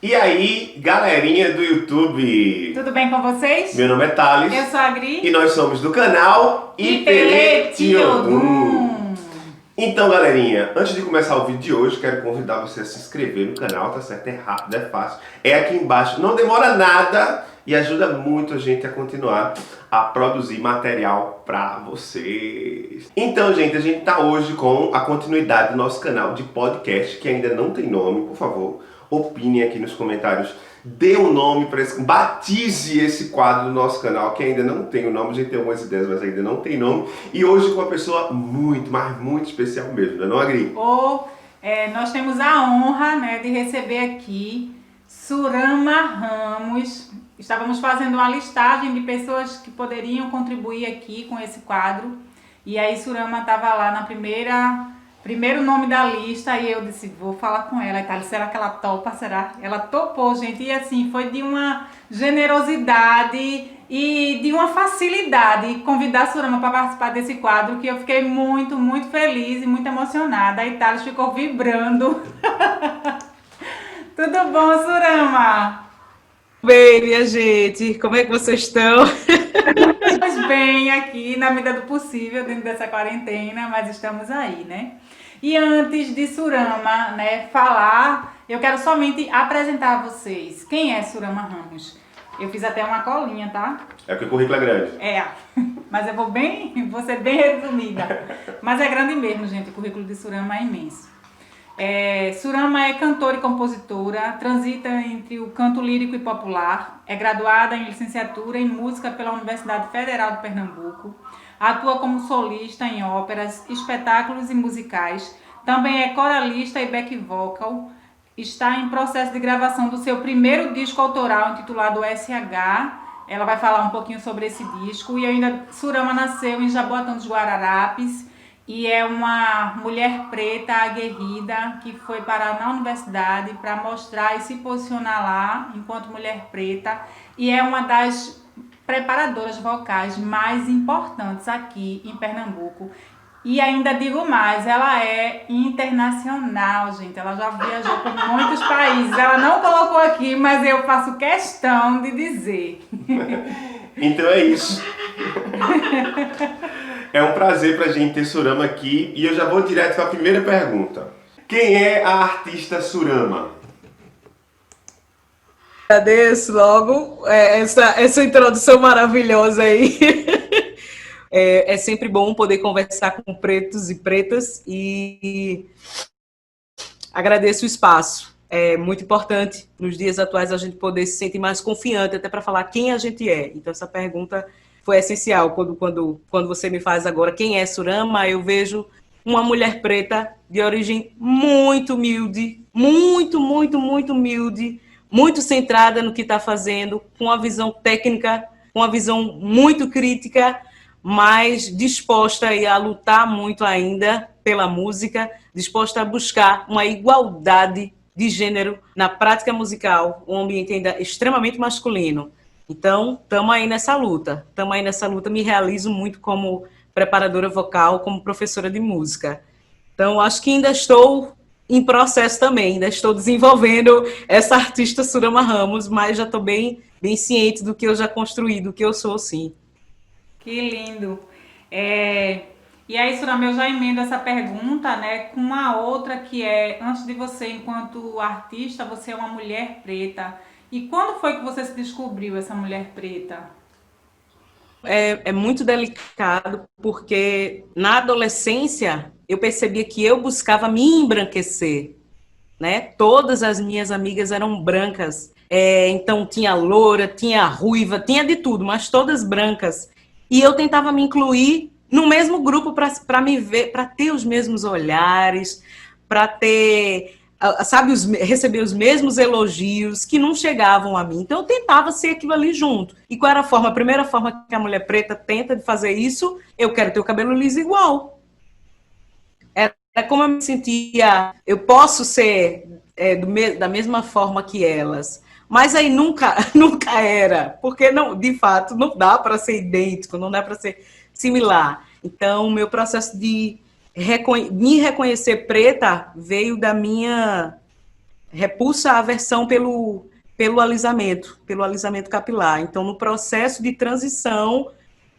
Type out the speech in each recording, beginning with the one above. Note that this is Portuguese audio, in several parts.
E aí, galerinha do YouTube? Tudo bem com vocês? Meu nome é Thales. Eu sou a Gri. E nós somos do canal Ipeletiodum. Então, galerinha, antes de começar o vídeo de hoje, quero convidar você a se inscrever no canal, tá certo? É rápido, é fácil. É aqui embaixo, não demora nada e ajuda muito a gente a continuar a produzir material pra vocês. Então, gente, a gente tá hoje com a continuidade do nosso canal de podcast, que ainda não tem nome, por favor. Opinem aqui nos comentários, dê um nome para esse, batize esse quadro do nosso canal, que ainda não tem o nome, a gente tem algumas ideias, mas ainda não tem nome. E hoje com uma pessoa muito, mas muito especial mesmo, não é, Agri? Nós temos a honra, né, de receber aqui Surama Ramos. Estávamos fazendo uma listagem de pessoas que poderiam contribuir aqui com esse quadro. E aí Surama estava lá na primeiro nome da lista, e eu disse, vou falar com ela e tal. Será que ela topa? Será? Ela topou, gente. E assim, foi de uma generosidade e de uma facilidade convidar a Surama para participar desse quadro, que eu fiquei muito, muito feliz e muito emocionada. A Itália ficou vibrando. Tudo bom, Surama? Bem, minha gente, como é que vocês estão? Estamos bem aqui, na medida do possível, dentro dessa quarentena, mas estamos aí, né? E antes de Surama, né, falar, eu quero somente apresentar a vocês quem é Surama Ramos. Eu fiz até uma colinha, tá? É porque o currículo é grande. Mas eu vou ser bem resumida. Mas é grande mesmo, gente, o currículo de Surama é imenso. Surama é cantora e compositora, transita entre o canto lírico e popular, é graduada em licenciatura em música pela Universidade Federal de Pernambuco, atua como solista em óperas, espetáculos e musicais, também é coralista e back vocal, está em processo de gravação do seu primeiro disco autoral intitulado SH, ela vai falar um pouquinho sobre esse disco. E Surama nasceu em Jaboatão dos Guararapes, e é uma mulher preta aguerrida que foi parar na universidade para mostrar e se posicionar lá enquanto mulher preta, e é uma das preparadoras vocais mais importantes aqui em Pernambuco. E ainda digo mais, ela é internacional, gente. Ela já viajou por muitos países. Ela não colocou aqui, mas eu faço questão de dizer. Então é isso. É um prazer pra gente ter Surama aqui e eu já vou direto para a primeira pergunta. Quem é a artista Surama? Agradeço logo essa introdução maravilhosa aí. É sempre bom poder conversar com pretos e pretas e agradeço o espaço. É muito importante nos dias atuais a gente poder se sentir mais confiante até para falar quem a gente é. Então essa pergunta foi essencial. Quando você me faz agora quem é Surama, eu vejo uma mulher preta de origem muito humilde, muito humilde, muito centrada no que está fazendo, com uma visão técnica, com uma visão muito crítica, mas disposta a lutar muito ainda pela música, disposta a buscar uma igualdade de gênero na prática musical, um ambiente ainda extremamente masculino. Então, estamos aí nessa luta, me realizo muito como preparadora vocal, como professora de música. Então, acho que ainda estou em processo também, ainda estou desenvolvendo essa artista Surama Ramos, mas já estou bem ciente do que eu já construí, do que eu sou, sim. Que lindo! E aí, Surama, eu já emendo essa pergunta, né, com uma outra que é, antes de você, enquanto artista, você é uma mulher preta. E quando foi que você se descobriu essa mulher preta? É muito delicado, porque na adolescência eu percebia que eu buscava me embranquecer, né? Todas as minhas amigas eram brancas, então tinha loura, tinha ruiva, tinha de tudo, mas todas brancas. E eu tentava me incluir no mesmo grupo para me ver, para ter os mesmos olhares, para ter, sabe, receber os mesmos elogios que não chegavam a mim. Então eu tentava ser aquilo ali junto. E qual era a forma? A primeira forma que a mulher preta tenta de fazer isso, eu quero ter o cabelo liso igual. É como eu me sentia, eu posso ser da mesma forma que elas, mas aí nunca era, porque não, de fato não dá para ser idêntico, não dá para ser similar. Então, o meu processo de me reconhecer preta veio da minha repulsa a aversão pelo alisamento capilar. Então, no processo de transição,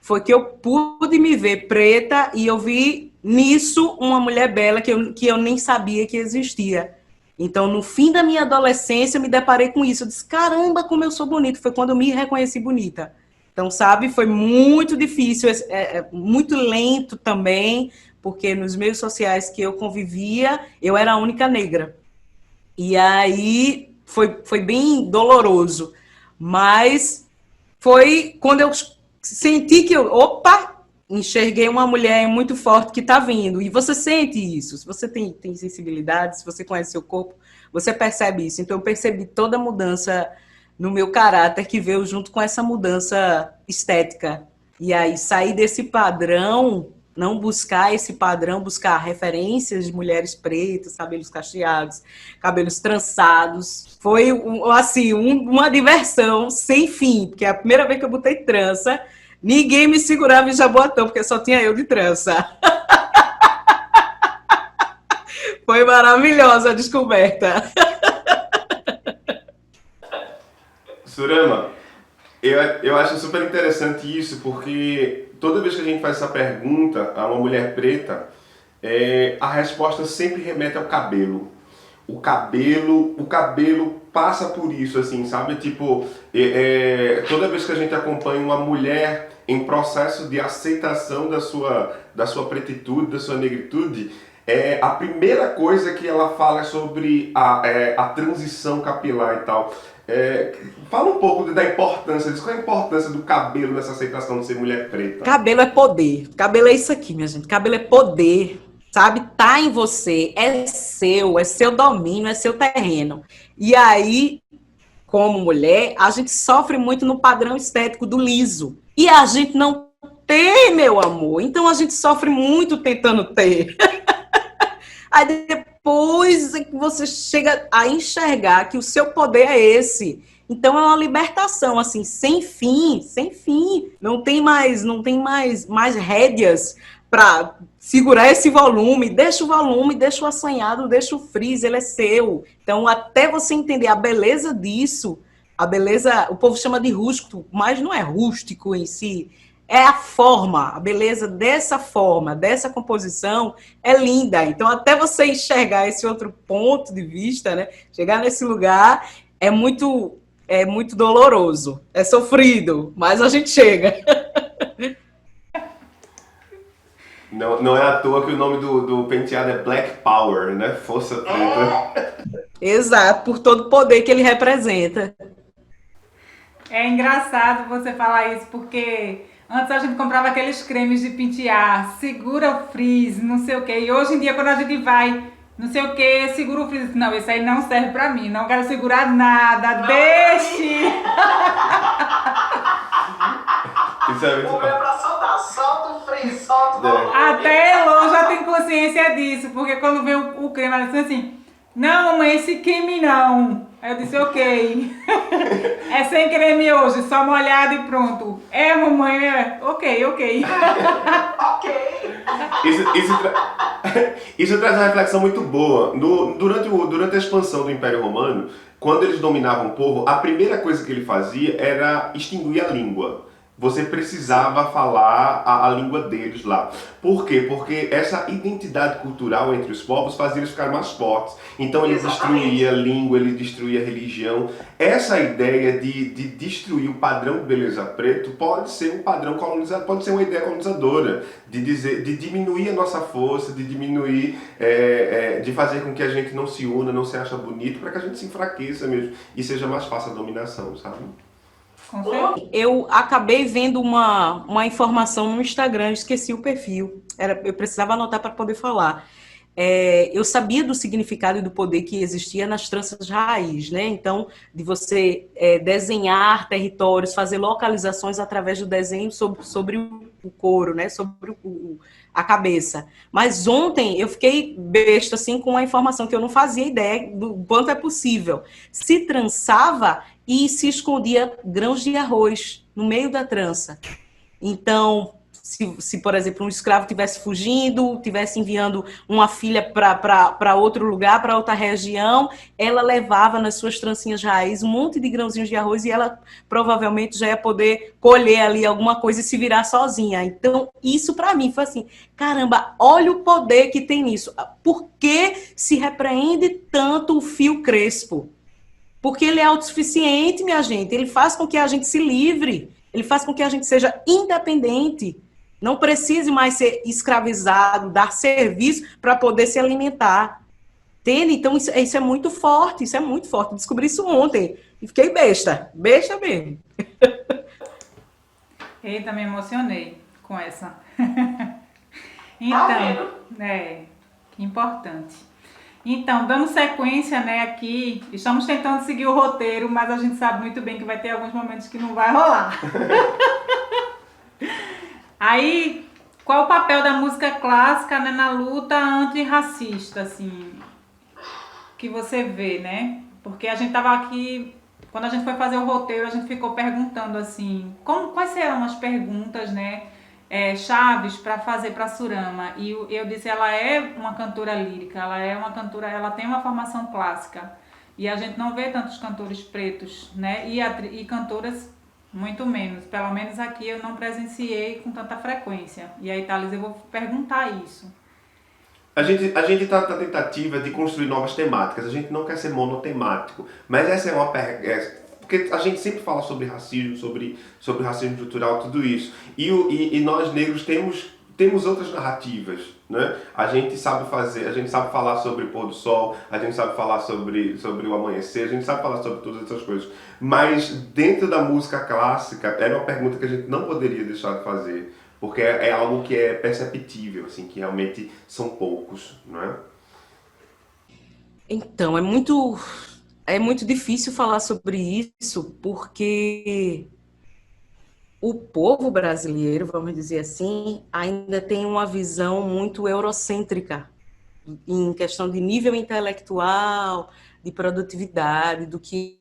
foi que eu pude me ver preta e eu vi nisso uma mulher bela que eu nem sabia que existia. Então, no fim da minha adolescência, eu me deparei com isso. Eu disse, caramba, como eu sou bonita. Foi quando eu me reconheci bonita. Então, sabe, foi muito difícil, muito lento também, porque nos meios sociais que eu convivia, eu era a única negra. E aí foi bem doloroso. Mas foi quando eu senti que opa, enxerguei uma mulher muito forte que está vindo. E você sente isso. Se você tem sensibilidade, se você conhece seu corpo, você percebe isso. Então, eu percebi toda a mudança no meu caráter que veio junto com essa mudança estética. E aí, sair desse padrão, não buscar esse padrão, buscar referências de mulheres pretas, cabelos cacheados, cabelos trançados. Foi, assim, uma diversão sem fim, porque a primeira vez que eu botei trança, ninguém me segurava em Jaboatão, porque só tinha eu de trança. Foi maravilhosa a descoberta. Surama, eu acho super interessante isso, porque toda vez que a gente faz essa pergunta a uma mulher preta, a resposta sempre remete ao cabelo. O cabelo passa por isso, assim, sabe? Tipo, toda vez que a gente acompanha uma mulher em processo de aceitação da sua pretitude, da sua negritude, a primeira coisa que ela fala é sobre a transição capilar e tal. Fala um pouco da importância disso. Qual é a importância do cabelo nessa aceitação de ser mulher preta? Cabelo é poder. Cabelo é isso aqui, minha gente. Cabelo é poder, sabe? Tá em você, é seu domínio, é seu terreno. E aí, como mulher, a gente sofre muito no padrão estético do liso. E a gente não tem, meu amor. Então a gente sofre muito tentando ter. Aí depois é que você chega a enxergar que o seu poder é esse. Então é uma libertação, assim, sem fim, sem fim. Não tem mais rédeas para segurar esse volume. Deixa o assanhado, deixa o frizz, ele é seu. Então, até você entender a beleza disso, a beleza, o povo chama de rústico, mas não é rústico em si. É a forma, a beleza dessa forma, dessa composição é linda. Então, até você enxergar esse outro ponto de vista, né? Chegar nesse lugar é muito doloroso, é sofrido, mas a gente chega. Não é à toa que o nome do penteado é Black Power, né? Força preta. Exato, por todo o poder que ele representa. É engraçado você falar isso, porque antes a gente comprava aqueles cremes de pentear, segura o frizz, não sei o quê. E hoje em dia, quando a gente vai, não sei o quê, segura o frizz. Não, esse aí não serve pra mim, não quero segurar nada, deixe! Isso é muito... O meu é pra soltar, solta o frizz, solta o volume. Até Elô já tem consciência disso, porque quando vem o creme, ela diz assim, não, mamãe, esse creme não. Aí eu disse, ok. É sem creme hoje, só molhado e pronto. Mamãe, ok. Ok. Isso traz uma reflexão muito boa. Durante a expansão do Império Romano, quando eles dominavam o povo, a primeira coisa que ele fazia era extinguir a língua. Você precisava falar a língua deles lá. Por quê? Porque essa identidade cultural entre os povos fazia eles ficarem mais fortes. Então ele destruía a língua, ele destruía a religião. Essa ideia de destruir o padrão de beleza preto pode ser um padrão colonizador, pode ser uma ideia colonizadora, de diminuir a nossa força, de diminuir, de fazer com que a gente não se una, não se ache bonito, para que a gente se enfraqueça mesmo e seja mais fácil a dominação, sabe? Eu acabei vendo uma informação no Instagram, esqueci o perfil. Eu precisava anotar para poder falar. Eu sabia do significado e do poder que existia nas tranças raiz, né? Então, de você desenhar territórios, fazer localizações através do desenho sobre o couro, né? Sobre a cabeça. Mas ontem eu fiquei besta assim com uma informação que eu não fazia ideia do quanto é possível. Se trançava e se escondia grãos de arroz no meio da trança. Então, se, por exemplo, um escravo estivesse fugindo, estivesse enviando uma filha para outro lugar, para outra região, ela levava nas suas trancinhas raiz um monte de grãozinhos de arroz e ela provavelmente já ia poder colher ali alguma coisa e se virar sozinha. Então, isso para mim foi assim, caramba, olha o poder que tem nisso. Por que se repreende tanto o fio crespo? Porque ele é autossuficiente, minha gente. Ele faz com que a gente se livre. Ele faz com que a gente seja independente. Não precise mais ser escravizado, dar serviço para poder se alimentar. Entende? Então, isso é muito forte. Isso é muito forte. Descobri isso ontem. E fiquei besta. Besta mesmo. Eita, me emocionei com essa. Então, que importante. Então, dando sequência, né, aqui, estamos tentando seguir o roteiro, mas a gente sabe muito bem que vai ter alguns momentos que não vai rolar. Aí, qual o papel da música clássica, né, na luta antirracista, assim, que você vê, né? Porque a gente tava aqui, quando a gente foi fazer o roteiro, a gente ficou perguntando, assim, quais serão as perguntas, né, chaves para fazer para Surama. E eu disse, ela é uma cantora lírica, ela é uma cantora, ela tem uma formação clássica. E a gente não vê tantos cantores pretos, né? E cantoras muito menos. Pelo menos aqui eu não presenciei com tanta frequência. E aí, Thales, eu vou perguntar isso. A gente está na tentativa de construir novas temáticas. A gente não quer ser monotemático. Mas essa é uma pergunta. Porque a gente sempre fala sobre racismo, sobre racismo estrutural, tudo isso. E nós negros temos outras narrativas, né? A gente sabe falar sobre o pôr do sol, a gente sabe falar sobre o amanhecer, a gente sabe falar sobre todas essas coisas. Mas dentro da música clássica, era uma pergunta que a gente não poderia deixar de fazer. Porque é algo que é perceptível, assim, que realmente são poucos, não é? Então, é muito difícil falar sobre isso, porque o povo brasileiro, vamos dizer assim, ainda tem uma visão muito eurocêntrica em questão de nível intelectual, de produtividade, do que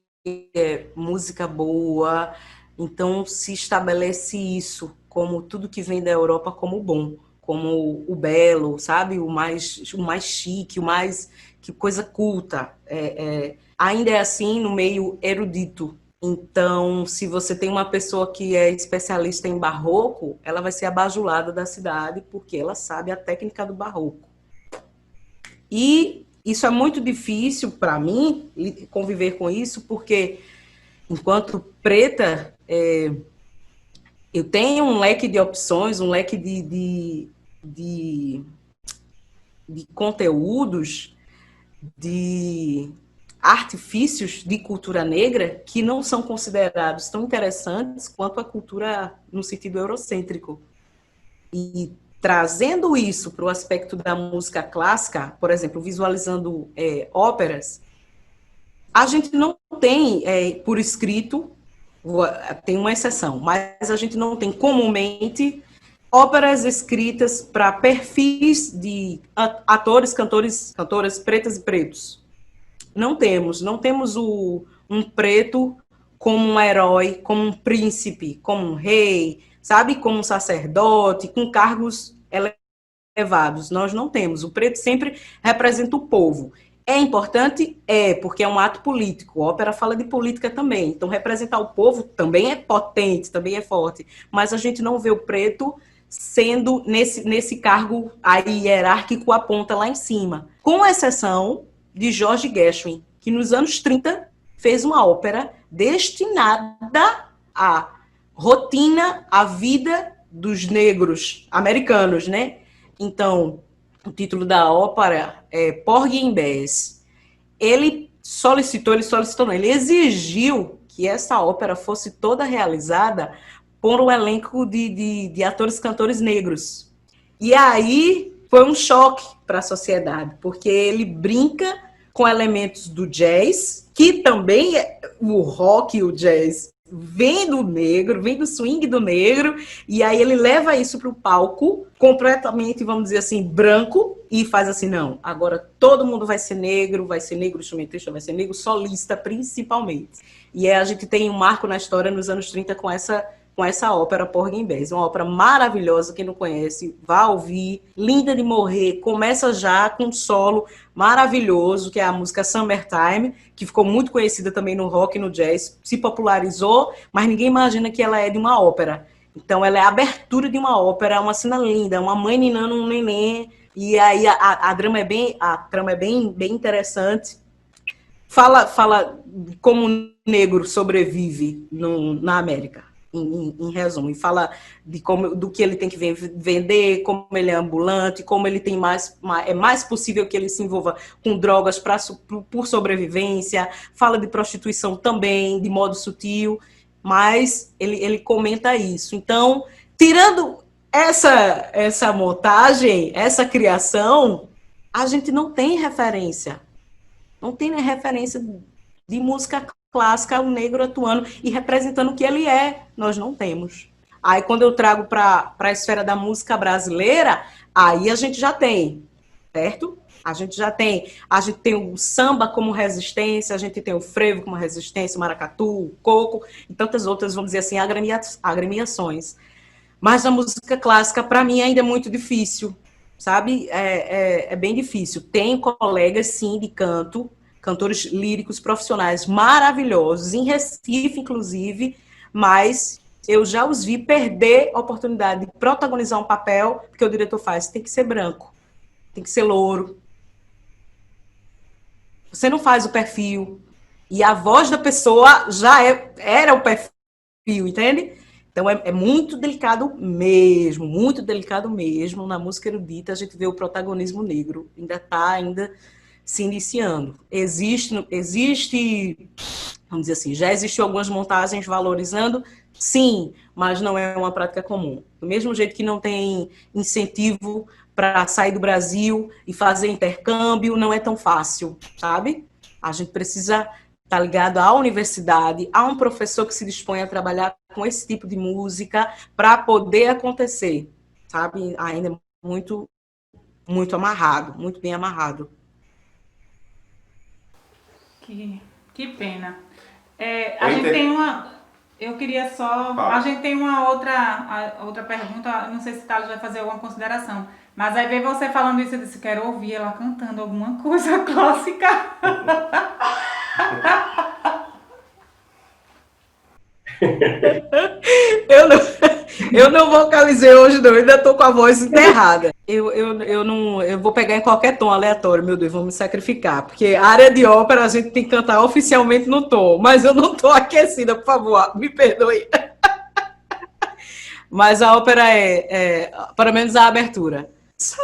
é música boa. Então, se estabelece isso como tudo que vem da Europa como bom, como o belo, sabe? O mais chique, que coisa culta. Ainda é assim no meio erudito. Então, se você tem uma pessoa que é especialista em barroco, ela vai ser a bajulada da cidade, porque ela sabe a técnica do barroco. E isso é muito difícil para mim, conviver com isso, porque enquanto preta, eu tenho um leque de opções, um leque de conteúdos, de artifícios de cultura negra que não são considerados tão interessantes quanto a cultura no sentido eurocêntrico. E trazendo isso para o aspecto da música clássica, por exemplo, visualizando óperas, a gente não tem por escrito, tem uma exceção, mas a gente não tem comumente óperas escritas para perfis de atores, cantores, cantoras pretas e pretos. Não temos um preto como um herói, como um príncipe, como um rei, sabe, como um sacerdote, com cargos elevados. Nós não temos. O preto sempre representa o povo. É importante? Porque é um ato político. A ópera fala de política também. Então, representar o povo também é potente, também é forte. Mas a gente não vê o preto sendo nesse cargo aí hierárquico, a ponta lá em cima. Com exceção de George Gershwin, que nos anos 30 fez uma ópera destinada à rotina, à vida dos negros americanos, né? Então, o título da ópera é Porgy and Bess. Ele exigiu que essa ópera fosse toda realizada por um elenco de atores cantores negros. E aí foi um choque para a sociedade, porque ele brinca com elementos do jazz, que também o rock e o jazz vem do negro, vem do swing do negro, e aí ele leva isso para o palco completamente, vamos dizer assim, branco, e faz assim, não, agora todo mundo vai ser negro instrumentista, vai ser negro solista, principalmente. E aí a gente tem um marco na história nos anos 30 com com essa ópera Porgy and Bess. Uma ópera maravilhosa, quem não conhece, vá ouvir. Linda de morrer, começa já com um solo maravilhoso, que é a música Summertime, que ficou muito conhecida também no rock e no jazz, se popularizou, mas ninguém imagina que ela é de uma ópera. Então ela é a abertura de uma ópera, uma cena linda, uma mãe ninando um neném, e aí a trama é bem interessante. Fala de como o negro sobrevive na América, em resumo, e fala do que ele tem que vender, como ele é ambulante, como ele tem é mais possível que ele se envolva com drogas por sobrevivência, fala de prostituição também, de modo sutil, mas ele comenta isso. Então, tirando essa montagem, essa criação, a gente não tem referência. Não tem nem referência de música clássica, o negro atuando e representando o que ele é. Nós não temos. Aí, quando eu trago para a esfera da música brasileira, aí a gente já tem, certo? A gente tem o samba como resistência, a gente tem o frevo como resistência, o maracatu, o coco e tantas outras, vamos dizer assim, agremiações. Mas a música clássica, para mim, ainda é muito difícil. Sabe, é bem difícil. Tem colegas, sim, de canto, cantores líricos profissionais maravilhosos, em Recife, inclusive, mas eu já os vi perder a oportunidade de protagonizar um papel, porque o diretor faz, tem que ser branco, tem que ser louro. Você não faz o perfil, e a voz da pessoa já era o perfil, entende? Então, é muito delicado mesmo. Na música erudita, a gente vê o protagonismo negro. Ainda está se iniciando. Existe, vamos dizer assim, já existiu algumas montagens valorizando, sim, mas não é uma prática comum. Do mesmo jeito que não tem incentivo para sair do Brasil e fazer intercâmbio, não é tão fácil, sabe? A gente precisa está ligado à universidade, a um professor que se dispõe a trabalhar com esse tipo de música para poder acontecer, sabe? Ainda muito amarrado, muito bem amarrado. Que pena. A gente tem uma... Eu queria só... A gente tem uma outra pergunta, não sei se o Thales vai fazer alguma consideração, mas aí veio você falando isso, eu disse, quero ouvir ela cantando alguma coisa clássica. Eu não vocalizei hoje, não. Eu ainda estou com a voz enterrada. Eu vou pegar em qualquer tom aleatório, meu Deus, vou me sacrificar. Porque a área de ópera a gente tem que cantar oficialmente no tom. Mas eu não estou aquecida, por favor, me perdoe. Mas a ópera pelo menos a abertura. Summertime,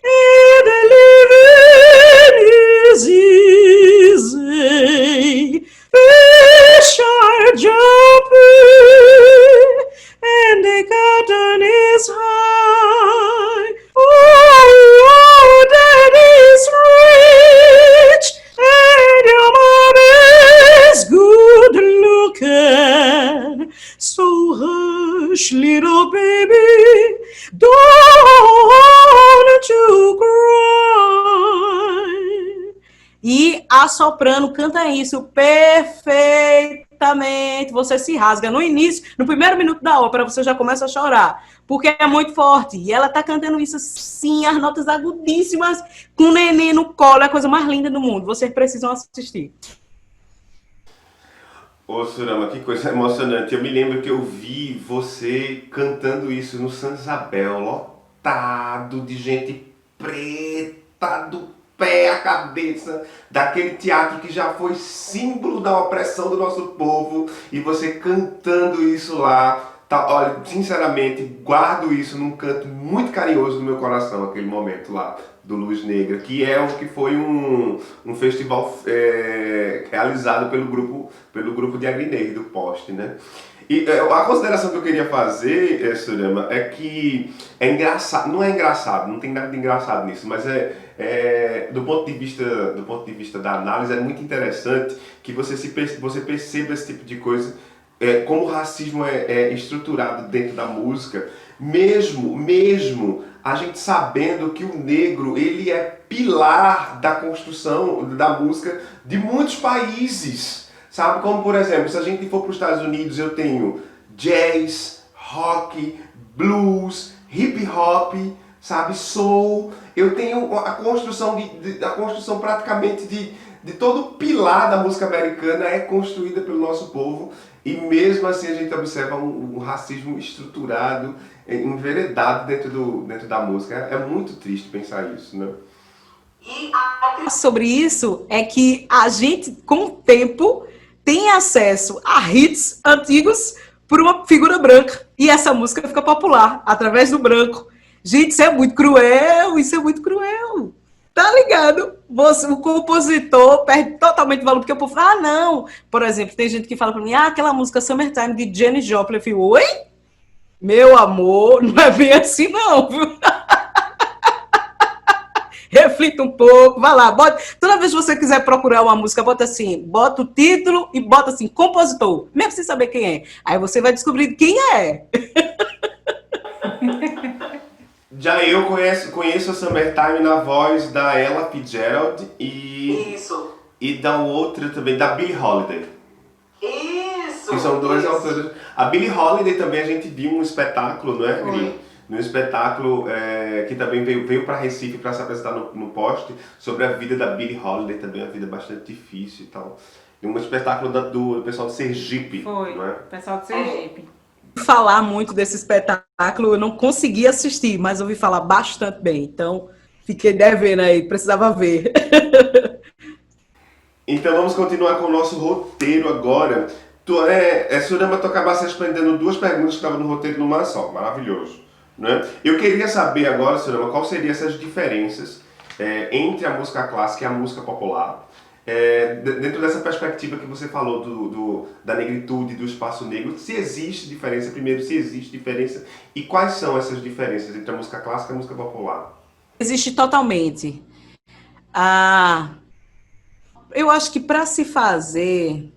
and the living is easy. Fish are jumping, and the cotton is high. Oh, daddy's rich, and your mom is good looking. So hush, little baby, don't you cry. E a soprano canta isso perfeitamente. Você se rasga no início, no primeiro minuto da ópera, você já começa a chorar, porque é muito forte. E ela tá cantando isso assim, as notas agudíssimas, com o neném no colo, é a coisa mais linda do mundo. Vocês precisam assistir. Ô, Surama, que coisa emocionante. Eu me lembro que eu vi você cantando isso no Santa Isabel, lotado de gente preta, do pé à cabeça, daquele teatro que já foi símbolo da opressão do nosso povo, e você cantando isso lá. Tá, olha, sinceramente, guardo isso num canto muito carinhoso do meu coração, aquele momento lá do Luz Negra, que foi um festival realizado pelo grupo de Aguinei, do Poste, né? E a consideração que eu queria fazer, Surama, é que é engraçado, não é engraçado, não tem nada de engraçado nisso, mas do ponto de vista da análise, é muito interessante que você perceba esse tipo de coisa, como o racismo é estruturado dentro da música, mesmo a gente sabendo que o negro ele é pilar da construção da música de muitos países. Sabe, como por exemplo, se a gente for para os Estados Unidos, eu tenho jazz, rock, blues, hip hop, sabe, soul. Eu tenho a construção, a construção praticamente de todo o pilar da música americana é construída pelo nosso povo. E mesmo assim a gente observa um racismo estruturado, enveredado dentro da música. É muito triste pensar isso, né? Sobre isso é que a gente, com o tempo, tem acesso a hits antigos por uma figura branca. E essa música fica popular através do branco. Gente, isso é muito cruel, isso é muito cruel. Tá ligado? O compositor perde totalmente o valor, porque o povo fala, não. Por exemplo, tem gente que fala pra mim, aquela música Summertime de Janis Joplin. Eu fico, oi? Meu amor, não é bem assim não, viu? Reflita um pouco, vai lá, bota. Toda vez que você quiser procurar uma música, bota assim, bota o título e bota assim, compositor, mesmo sem saber quem é. Aí você vai descobrir quem é. Já eu conheço a Summertime na voz da Ella Fitzgerald Isso. e da outra também, da Billie Holiday. Isso. Que são duas isso. autoras. A Billie Holiday também a gente viu um espetáculo, não é, Gri? Num espetáculo que também veio para Recife para se apresentar no poste sobre a vida da Billie Holiday, também uma vida bastante difícil e tal. E um espetáculo do pessoal do Sergipe. Foi, não é? o pessoal do Sergipe. Falar muito desse espetáculo, eu não consegui assistir, mas ouvi falar bastante bem. Então, fiquei devendo aí, precisava ver. Então vamos continuar com o nosso roteiro agora. Surama, tu acabaste respondendo duas perguntas que estavam no roteiro numa só. Maravilhoso. Né? Eu queria saber agora, Surama, qual seriam essas diferenças entre a música clássica e a música popular. Dentro dessa perspectiva que você falou da negritude, do espaço negro, se existe diferença, primeiro, se existe diferença, e quais são essas diferenças entre a música clássica e a música popular? Existe totalmente. Eu acho que para se fazer,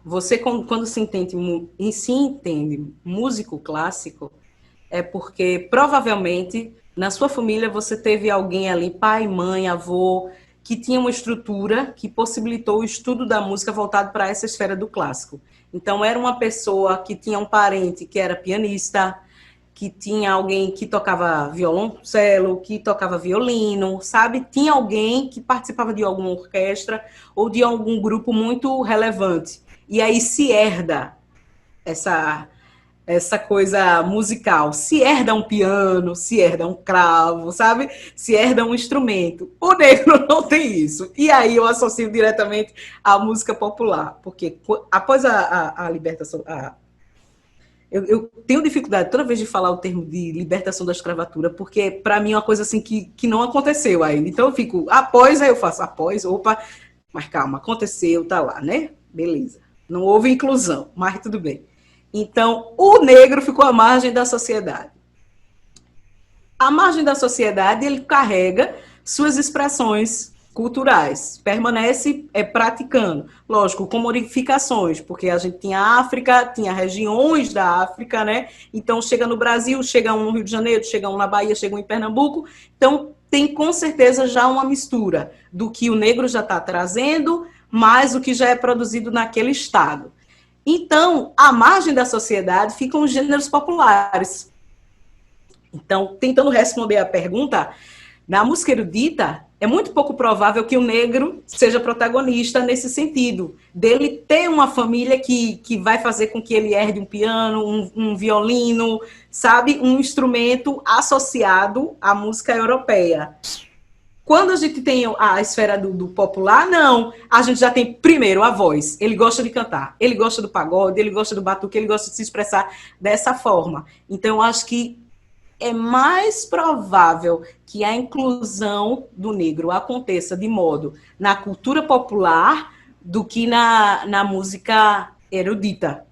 você quando se entende músico clássico, é porque provavelmente na sua família você teve alguém ali, pai, mãe, avô, que tinha uma estrutura que possibilitou o estudo da música voltado para essa esfera do clássico. Então, era uma pessoa que tinha um parente que era pianista, que tinha alguém que tocava violoncelo, que tocava violino, sabe? Tinha alguém que participava de alguma orquestra ou de algum grupo muito relevante. E aí se herda essa coisa musical. Se herda um piano, se herda um cravo, sabe? Se herda um instrumento. O negro não tem isso. E aí eu associo diretamente à música popular, porque após a libertação... Eu tenho dificuldade toda vez de falar o termo de libertação da escravatura, porque para mim é uma coisa assim que não aconteceu ainda. Então eu fico, após, aí eu faço após, opa, mas calma, aconteceu, tá lá, né? Beleza. Não houve inclusão, mas tudo bem. Então, o negro ficou à margem da sociedade. À margem da sociedade, ele carrega suas expressões culturais, permanece praticando, lógico, com modificações, porque a gente tinha África, tinha regiões da África, né? Então, chega no Brasil, chega um no Rio de Janeiro, chega um na Bahia, chega um em Pernambuco, então tem com certeza já uma mistura do que o negro já está trazendo, mais o que já é produzido naquele estado. Então, à margem da sociedade ficam os gêneros populares. Então, tentando responder a pergunta, na música erudita, é muito pouco provável que o negro seja protagonista nesse sentido, dele ter uma família que vai fazer com que ele herde um piano, um violino, sabe? Um instrumento associado à música europeia. Quando a gente tem a esfera do popular, não. A gente já tem, primeiro, a voz. Ele gosta de cantar, ele gosta do pagode, ele gosta do batuque, ele gosta de se expressar dessa forma. Então, eu acho que é mais provável que a inclusão do negro aconteça de modo na cultura popular do que na música erudita.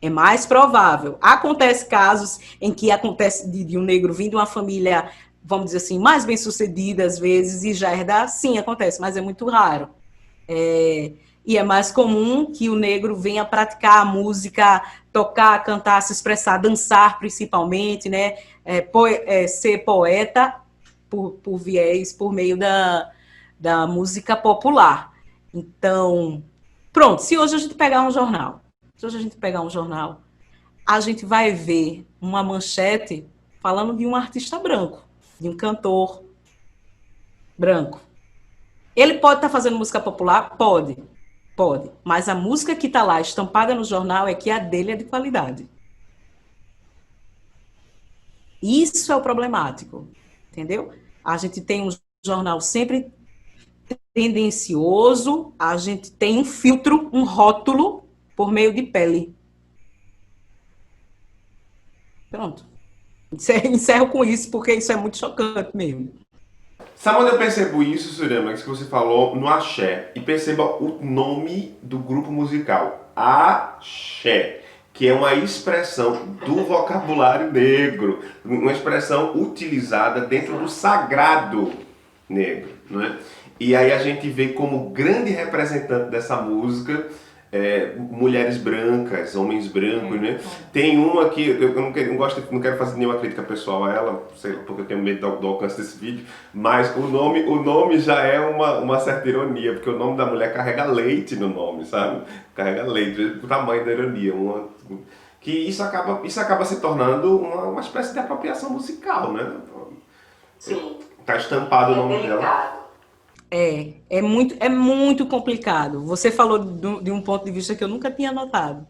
É mais provável. Acontece casos em que acontece de um negro vindo de uma família, vamos dizer assim, mais bem-sucedida às vezes, e já herdar, sim, acontece, mas é muito raro. E é mais comum que o negro venha praticar a música, tocar, cantar, se expressar, dançar principalmente, né? Ser poeta por viés, por meio da música popular. Então, Pronto, se hoje a gente pegar um jornal, a gente vai ver uma manchete falando de um artista branco, de um cantor branco. Ele pode estar fazendo música popular? Pode, pode. Mas a música que está lá estampada no jornal é que a dele é de qualidade. Isso é o problemático, entendeu? A gente tem um jornal sempre tendencioso, a gente tem um filtro, um rótulo por meio de pele. Pronto. Encerro com isso, porque isso é muito chocante mesmo. Sabe onde eu percebo isso, Surama? Isso que você falou no axé. E perceba o nome do grupo musical. Axé. Que é uma expressão do vocabulário negro. Uma expressão utilizada dentro do sagrado negro. Não é? E aí a gente vê como grande representante dessa música mulheres brancas, homens brancos, né? Tem uma que eu não quero fazer nenhuma crítica pessoal a ela, sei lá, porque eu tenho medo do alcance desse vídeo, mas o nome já é uma certa ironia, porque o nome da mulher carrega leite no nome, sabe? Carrega leite, o tamanho da ironia, que isso acaba se tornando uma espécie de apropriação musical, né? Sim. Tá estampado o nome dela. É muito complicado. Você falou de um ponto de vista que eu nunca tinha notado.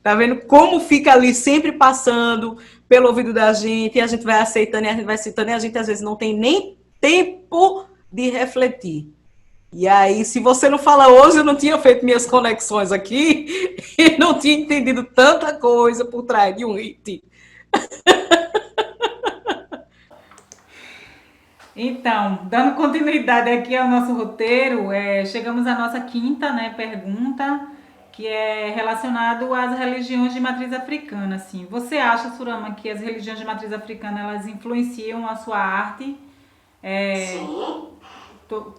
Tá vendo como fica ali sempre passando pelo ouvido da gente, e a gente vai aceitando, e a gente vai aceitando, e a gente às vezes não tem nem tempo de refletir. E aí, se você não fala hoje, eu não tinha feito minhas conexões aqui, e não tinha entendido tanta coisa por trás de um hit. Então, dando continuidade aqui ao nosso roteiro, chegamos à nossa quinta, né, pergunta, que é relacionado às religiões de matriz africana. Assim. Você acha, Surama, que as religiões de matriz africana elas influenciam a sua arte? Sim.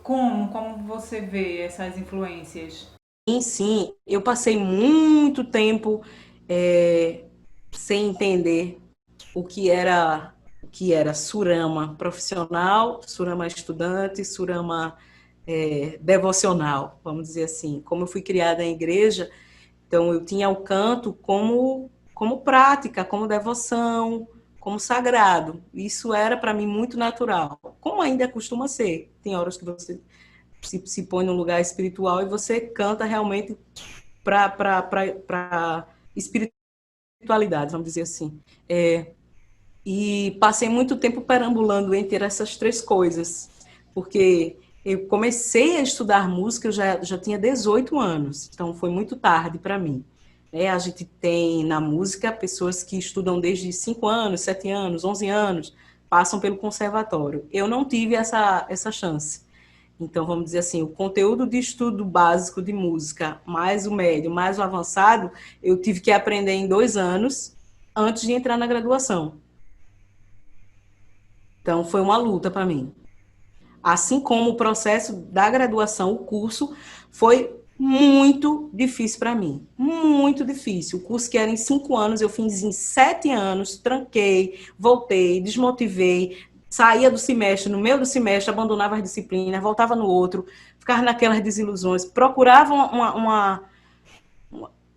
Como você vê essas influências? Sim. Eu passei muito tempo sem entender o que era Surama profissional, Surama estudante, Surama devocional, vamos dizer assim. Como eu fui criada em igreja, então eu tinha o canto como prática, como devoção, como sagrado. Isso era para mim muito natural, como ainda costuma ser. Tem horas que você se põe num lugar espiritual e você canta realmente para espiritualidade, vamos dizer assim. E passei muito tempo perambulando entre essas três coisas, porque eu comecei a estudar música, eu já tinha 18 anos, então foi muito tarde para mim. A gente tem na música pessoas que estudam desde 5 anos, 7 anos, 11 anos, passam pelo conservatório. Eu não tive essa chance. Então, vamos dizer assim, o conteúdo de estudo básico de música, mais o médio, mais o avançado, eu tive que aprender em 2 anos antes de entrar na graduação. Então, foi uma luta para mim. Assim como o processo da graduação, o curso, foi muito difícil para mim. Muito difícil. O curso que era em 5 anos, eu fiz em 7 anos, tranquei, voltei, desmotivei, saía do semestre, no meio do semestre, abandonava as disciplinas, voltava no outro, ficava naquelas desilusões, procurava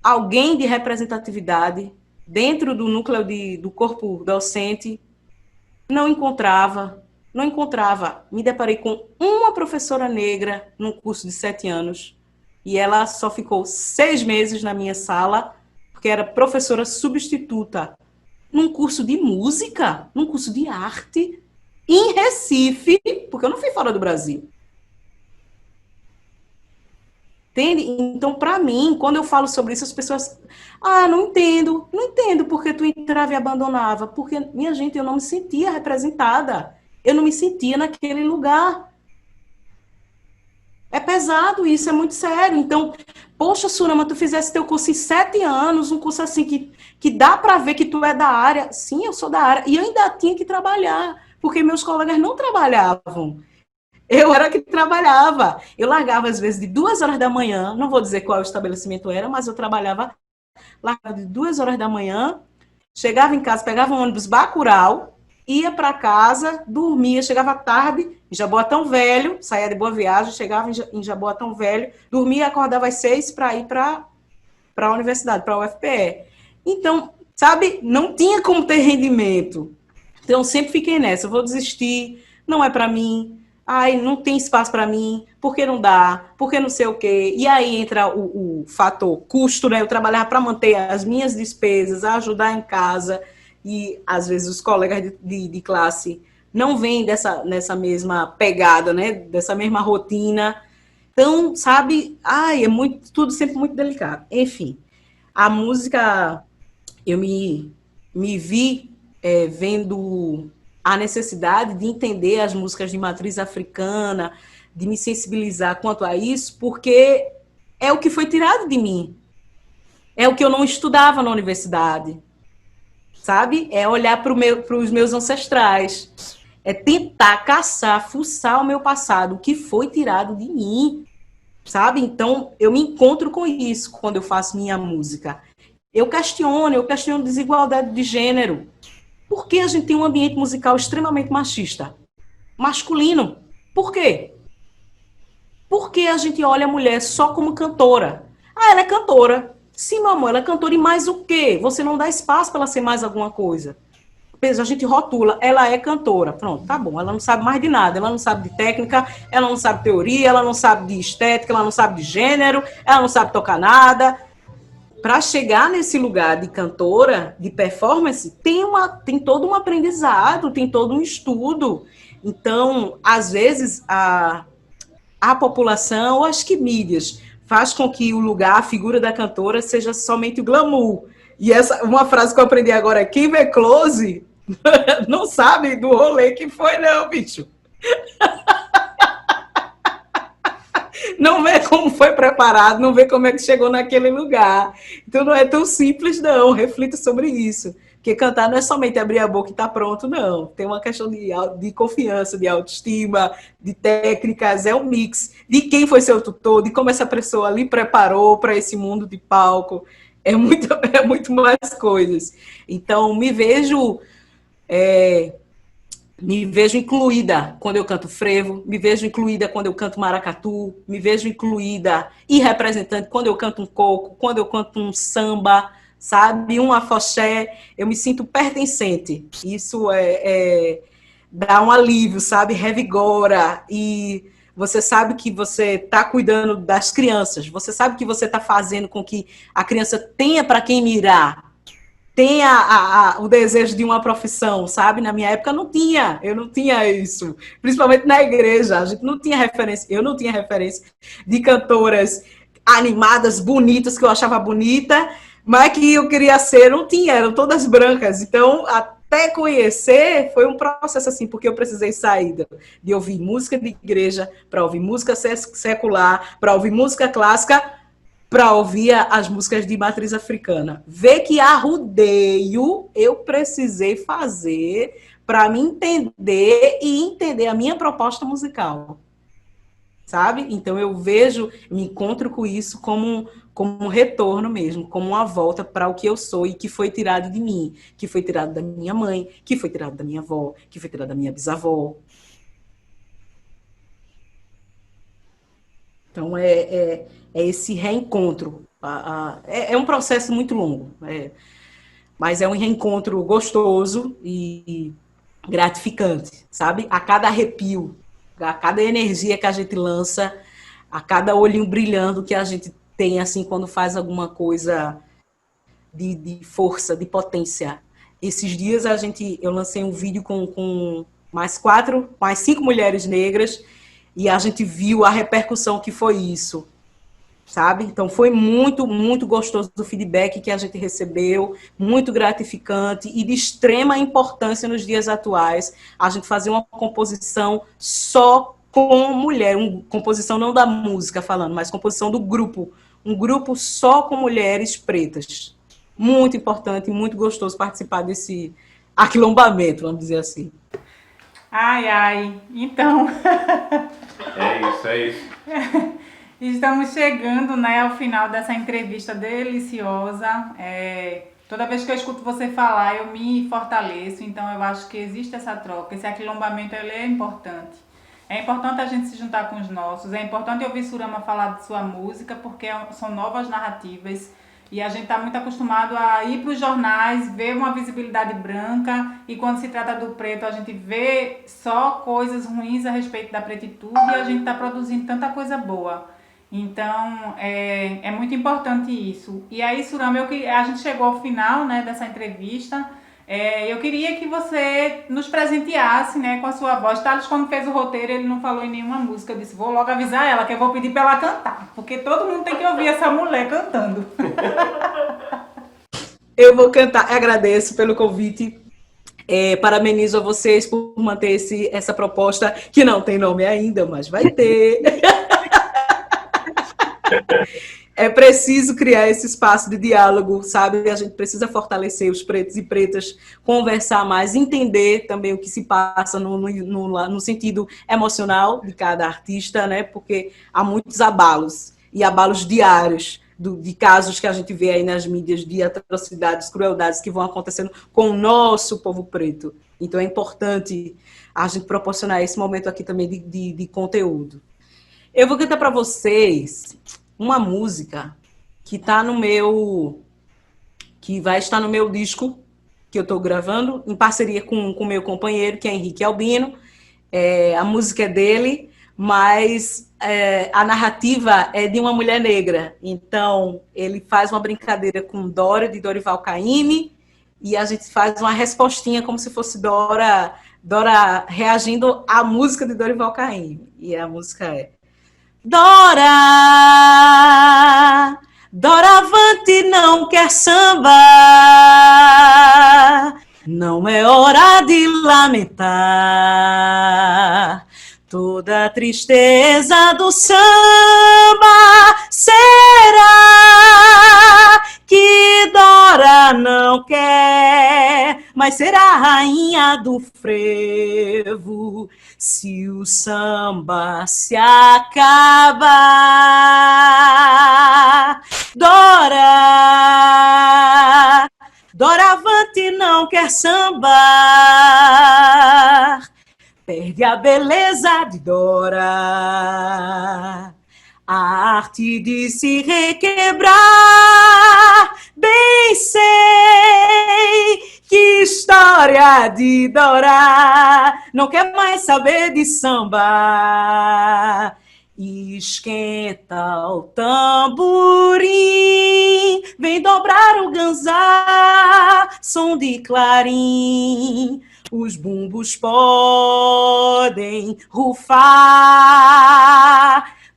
alguém de representatividade dentro do núcleo do corpo docente. Não encontrava. Me deparei com uma professora negra num curso de 7 anos e ela só ficou 6 meses na minha sala porque era professora substituta num curso de música, num curso de arte em Recife, porque eu não fui fora do Brasil. Entende? Então, para mim, quando eu falo sobre isso, as pessoas... não entendo porque tu entrava e abandonava. Porque, minha gente, eu não me sentia representada. Eu não me sentia naquele lugar. É pesado isso, é muito sério. Então, poxa, Surama, tu fizesse teu curso em 7 anos, um curso assim que dá para ver que tu é da área. Sim, eu sou da área. E eu ainda tinha que trabalhar, porque meus colegas não trabalhavam. Eu era que trabalhava. Eu largava, às vezes, de 2 horas da manhã, não vou dizer qual estabelecimento era, mas eu trabalhava, largava de 2 horas da manhã, chegava em casa, pegava um ônibus Bacurau, ia para casa, dormia, chegava tarde, em Jaboatão Velho, saía de Boa Viagem, chegava em Jaboatão Velho, dormia e acordava às 6 para ir para a universidade, para a UFPE. Então, sabe, não tinha como ter rendimento. Então, sempre fiquei nessa, eu vou desistir, não é para mim, ai, não tem espaço para mim, porque não dá, porque não sei o quê. E aí entra o fator custo, né? Eu trabalhava para manter as minhas despesas, ajudar em casa, e às vezes os colegas de classe não vêm nessa mesma pegada, né? Dessa mesma rotina. Então, sabe, ai, é muito, tudo sempre muito delicado. Enfim, a música, eu me vi vendo a necessidade de entender as músicas de matriz africana, de me sensibilizar quanto a isso, porque é o que foi tirado de mim. É o que eu não estudava na universidade, sabe? É olhar para os meus ancestrais, é tentar caçar, fuçar o meu passado, o que foi tirado de mim, sabe? Então, eu me encontro com isso quando eu faço minha música. Eu questiono desigualdade de gênero. Por que a gente tem um ambiente musical extremamente machista? Masculino. Por quê? Por que a gente olha a mulher só como cantora? Ah, ela é cantora. Sim, meu amor, ela é cantora e mais o quê? Você não dá espaço para ela ser mais alguma coisa. A gente rotula, ela é cantora. Pronto, tá bom. Ela não sabe mais de nada. Ela não sabe de técnica, ela não sabe teoria, ela não sabe de estética, ela não sabe de gênero, ela não sabe tocar nada. Para chegar nesse lugar de cantora, de performance, tem todo um aprendizado, tem todo um estudo. Então, às vezes, a população, ou acho que mídias, faz com que o lugar, a figura da cantora, seja somente o glamour. E essa uma frase que eu aprendi agora é: quem vê close não sabe do rolê que foi, não, bicho. Não vê como foi preparado, não vê como é que chegou naquele lugar. Então não é tão simples, não. Reflita sobre isso. Porque cantar não é somente abrir a boca e tá pronto, não. Tem uma questão de confiança, de autoestima, de técnicas, é um mix de quem foi seu tutor, de como essa pessoa lhe preparou para esse mundo de palco. É muito mais coisas. Então, me vejo incluída quando eu canto frevo, me vejo incluída quando eu canto maracatu, me vejo incluída e representante quando eu canto um coco, quando eu canto um samba, sabe? Um afoxé, eu me sinto pertencente. Isso dá um alívio, sabe? Revigora e você sabe que você está cuidando das crianças, você sabe que você está fazendo com que a criança tenha para quem mirar, tem o desejo de uma profissão, sabe? Na minha época eu não tinha isso. Principalmente na igreja, a gente não tinha referência, eu não tinha referência de cantoras animadas, bonitas, que eu achava bonita, mas que eu queria ser, não tinha, eram todas brancas. Então, até conhecer, foi um processo assim, porque eu precisei sair de ouvir música de igreja, para ouvir música secular, para ouvir música clássica, para ouvir as músicas de matriz africana. Ver que arrudeio eu precisei fazer para me entender e entender a minha proposta musical, sabe? Então eu me encontro com isso como um retorno mesmo, como uma volta para o que eu sou e que foi tirado de mim, que foi tirado da minha mãe, que foi tirado da minha avó, que foi tirado da minha bisavó. Então, é esse reencontro. É um processo muito longo, mas é um reencontro gostoso e gratificante, sabe? A cada arrepio, a cada energia que a gente lança, a cada olhinho brilhando que a gente tem, assim, quando faz alguma coisa de força, de potência. Esses dias eu lancei um vídeo com mais 5 mulheres negras, e a gente viu a repercussão que foi isso, sabe? Então foi muito, muito gostoso o feedback que a gente recebeu, muito gratificante e de extrema importância nos dias atuais, a gente fazer uma composição só com mulher, uma composição não da música falando, mas composição do grupo, um grupo só com mulheres pretas. Muito importante, muito gostoso participar desse aquilombamento, vamos dizer assim. Ai, ai, então... É isso. Estamos chegando, né, ao final dessa entrevista deliciosa. Toda vez que eu escuto você falar, eu me fortaleço, então eu acho que existe essa troca, esse aquilombamento ele é importante. É importante a gente se juntar com os nossos, é importante ouvir Surama falar de sua música, porque são novas narrativas e a gente está muito acostumado a ir para os jornais, ver uma visibilidade branca e quando se trata do preto a gente vê só coisas ruins a respeito da pretitude e a gente está produzindo tanta coisa boa. Então, é muito importante isso. E aí, Surama, a gente chegou ao final, né, dessa entrevista. Eu queria que você nos presenteasse, né, com a sua voz. Thales, quando fez o roteiro, ele não falou em nenhuma música. Eu disse, vou logo avisar ela, que eu vou pedir para ela cantar. Porque todo mundo tem que ouvir essa mulher cantando. Eu vou cantar. Agradeço pelo convite. Parabenizo a vocês por manter essa proposta, que não tem nome ainda, mas vai ter. É preciso criar esse espaço de diálogo, sabe? A gente precisa fortalecer os pretos e pretas, conversar mais, entender também o que se passa no sentido emocional de cada artista, né? Porque há muitos abalos, e abalos diários, de casos que a gente vê aí nas mídias de atrocidades, crueldades que vão acontecendo com o nosso povo preto. Então é importante a gente proporcionar esse momento aqui também de conteúdo. Eu vou cantar para vocês uma música que vai estar no meu disco que eu estou gravando em parceria com o meu companheiro, que é Henrique Albino. A música é dele, mas a narrativa é de uma mulher negra. Então, ele faz uma brincadeira com Dora, de Dorival Caymmi, e a gente faz uma respostinha como se fosse Dora reagindo à música de Dorival Caymmi. E a música é Dora, Doravante não quer samba, não é hora de lamentar toda a tristeza do samba. Será que Dora não quer mais ser a rainha do frevo? Se o samba se acaba, Doravante não quer sambar, perde a beleza de Dora, a arte de se requebrar. Bem sei que história de Dora não quer mais saber de samba. Esquenta o tamborim, vem dobrar o ganzá, som de clarim. Os bumbos podem rufar.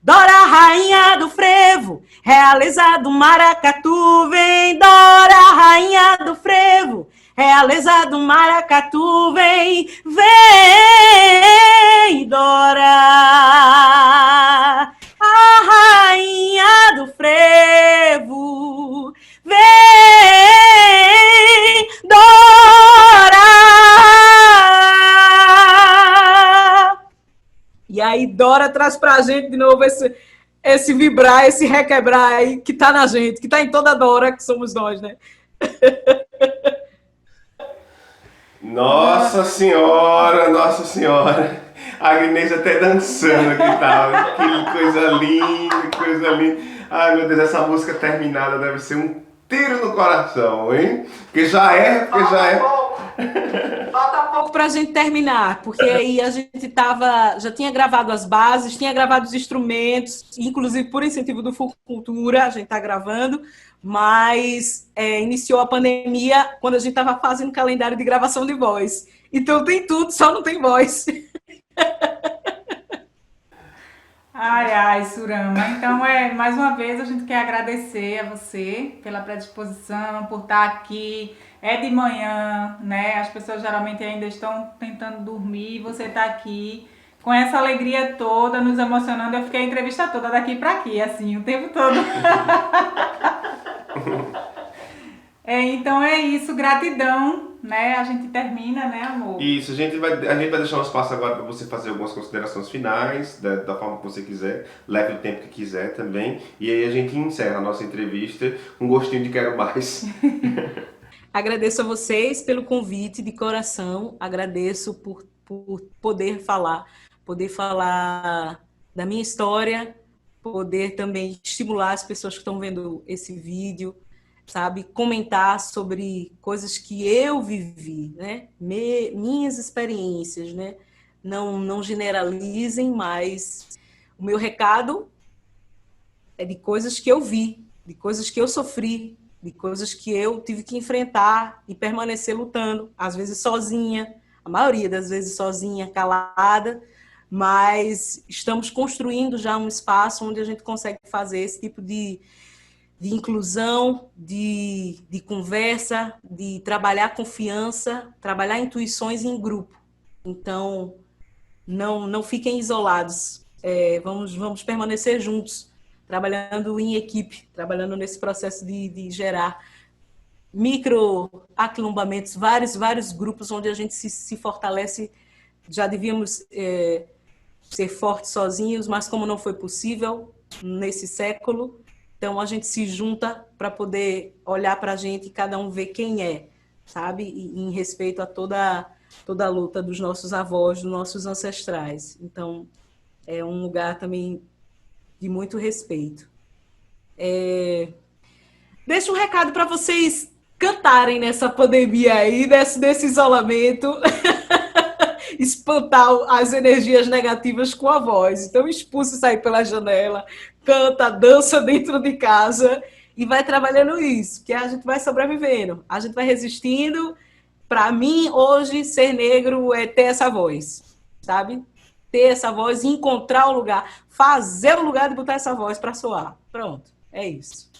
Dora, rainha do frevo, realeza do maracatu, vem. Dora, rainha do frevo, realeza do maracatu, vem. Vem, Dora, a rainha do frevo, vem, Dora. E aí Dora traz pra gente de novo esse vibrar, esse requebrar aí que tá na gente, que tá em toda Dora, que somos nós, né? Nossa Senhora, Nossa Senhora. A Agnes até dançando aqui e tal. Que coisa linda, que coisa linda. Ai, meu Deus, essa música terminada deve ser um tiro no coração, hein? Porque já é. Falta pouco pra gente terminar, porque aí a gente já tinha gravado as bases, tinha gravado os instrumentos, inclusive por incentivo do Fulcultura, a gente tá gravando, mas iniciou a pandemia quando a gente estava fazendo calendário de gravação de voz. Então tem tudo, só não tem voz. Ai, Surama. Então, mais uma vez, a gente quer agradecer a você pela predisposição, por estar aqui. É de manhã, né? As pessoas geralmente ainda estão tentando dormir e você está aqui com essa alegria toda, nos emocionando. Eu fiquei a entrevista toda daqui para aqui, assim, o tempo todo. Então é isso, gratidão, né? A gente termina, né, amor? Isso, a gente vai deixar um espaço agora para você fazer algumas considerações finais, da forma que você quiser, leve o tempo que quiser também, e aí a gente encerra a nossa entrevista com um gostinho de quero mais. Agradeço a vocês pelo convite de coração, agradeço por poder falar da minha história, poder também estimular as pessoas que estão vendo esse vídeo, sabe, comentar sobre coisas que eu vivi, né, minhas experiências, né, não generalizem, mas o meu recado é de coisas que eu vi, de coisas que eu sofri, de coisas que eu tive que enfrentar e permanecer lutando, às vezes sozinha, a maioria das vezes sozinha, calada, mas estamos construindo já um espaço onde a gente consegue fazer esse tipo de inclusão, de conversa, de trabalhar confiança, trabalhar intuições em grupo. Então, não fiquem isolados, vamos permanecer juntos, trabalhando em equipe, trabalhando nesse processo de gerar micro-aquilombamentos, vários grupos onde a gente se fortalece. Já devíamos ser fortes sozinhos, mas como não foi possível nesse século, então a gente se junta para poder olhar para a gente e cada um ver quem é, sabe? E em respeito a toda a luta dos nossos avós, dos nossos ancestrais. Então, é um lugar também de muito respeito. Deixo um recado para vocês cantarem nessa pandemia aí, nesse isolamento, espantar as energias negativas com a voz. Então, expulse isso aí pela janela, canta, dança dentro de casa e vai trabalhando isso, que a gente vai sobrevivendo, a gente vai resistindo. Para mim, hoje, ser negro é ter essa voz, sabe? Ter essa voz e encontrar o lugar, fazer o lugar de botar essa voz para soar. Pronto, é isso.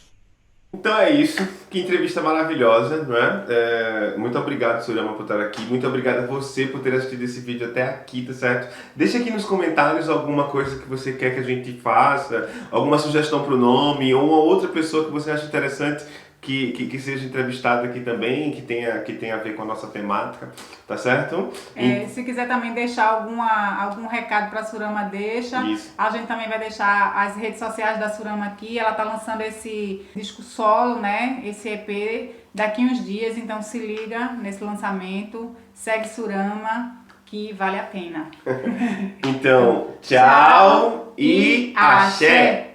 Então é isso, que entrevista maravilhosa, não é? Muito obrigado, Surama, por estar aqui. Muito obrigado a você por ter assistido esse vídeo até aqui, tá certo? Deixa aqui nos comentários alguma coisa que você quer que a gente faça, alguma sugestão para o nome, ou uma outra pessoa que você acha interessante que seja entrevistada aqui também, que tenha a ver com a nossa temática, tá certo? Se quiser também deixar algum recado para a Surama, deixa. Isso. A gente também vai deixar as redes sociais da Surama aqui. Ela tá lançando esse disco solo, né? Esse EP daqui uns dias, então se liga nesse lançamento. Segue Surama, que vale a pena. Então, tchau e axé!